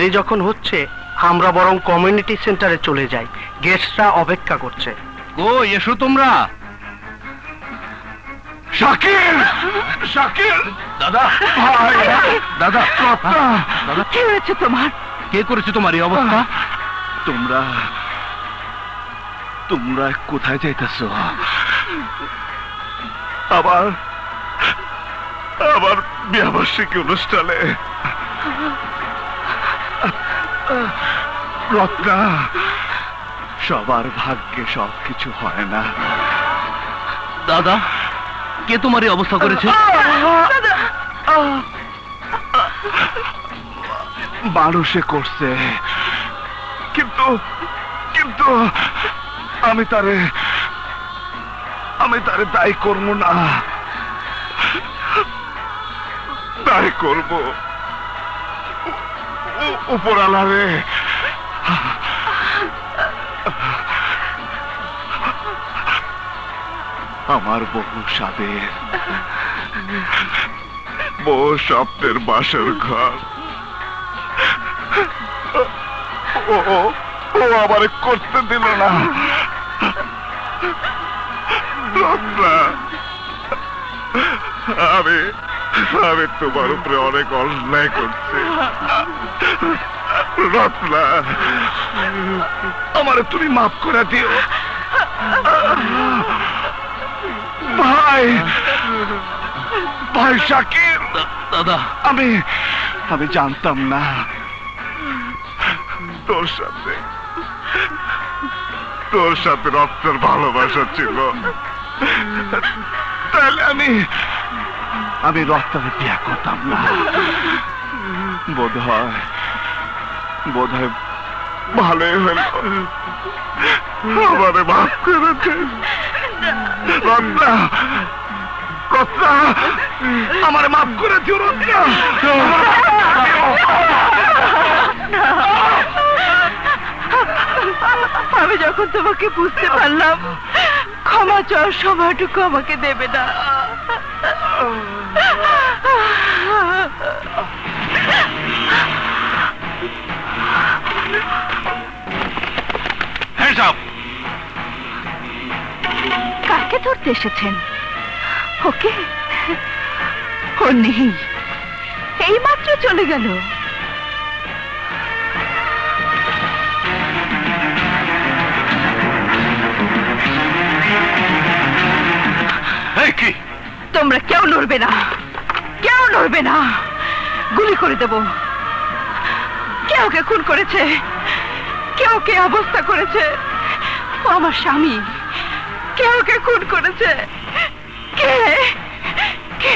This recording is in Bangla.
দেরি যখন হচ্ছে আমরা বরং কমিউনিটি সেন্টারে চলে যাই, গেস্টরা অপেক্ষা করছে। ও এসো তোমরা। শাকিল, শাকিল, দাদা, ভাই, দাদা, দাদা, কি হয়েছে তোমার? কে করেছে তোমার এই অবস্থা? তোমরা তোমরা কোথায় যাইতেছো? আবার আবার বিয়াবার্ষিকী অনুষ্ঠানে। রত্না, সবার ভাগ্যে সবকিছু হয় না। দাদা, কে তোমার এই অবস্থা করেছে? মানুষে করছে, কিন্তু কিন্তু আমি তারে দায়ী করবো না। দায়ী করব উপরালারে। আমার বহু সাদের, বহু স্বপ্নের বাসর ঘর, ও আমারে করতে দিল না। আমি তোমার উপরে অনেক অন্যায় করছি রত্না, আমারে তুমি মাফ করে দিও। ভাই, ভাই শাকির, দাদা, আমি জানতাম না তোর সাথে রক্তের ভালোবাসা ছিল। তাহলে আমি রক্তের বিয়ে করতাম না। বোধ হয় ভালোই হল আমারে মাফ করেছে। রত্না, রত্না, আমারে মাফ করে দিও রত্না। আমি যখন তোমাকে বুঝতে পারলাম ক্ষমা চাওয়ার সময়টুকু আমাকে দেবে না। কাকে ধরতে এসেছেন? ওকে, ও নেই, এই মাত্র চলে গেল। তোমরা কেউ নড়বে না, কেউ নড়বে না, গুলি করে দেব। কেউ কে খুন করেছে, কেউ কে অবস্থা করেছে, ও আমার স্বামী। কেউ কে খুন করেছে, কে কে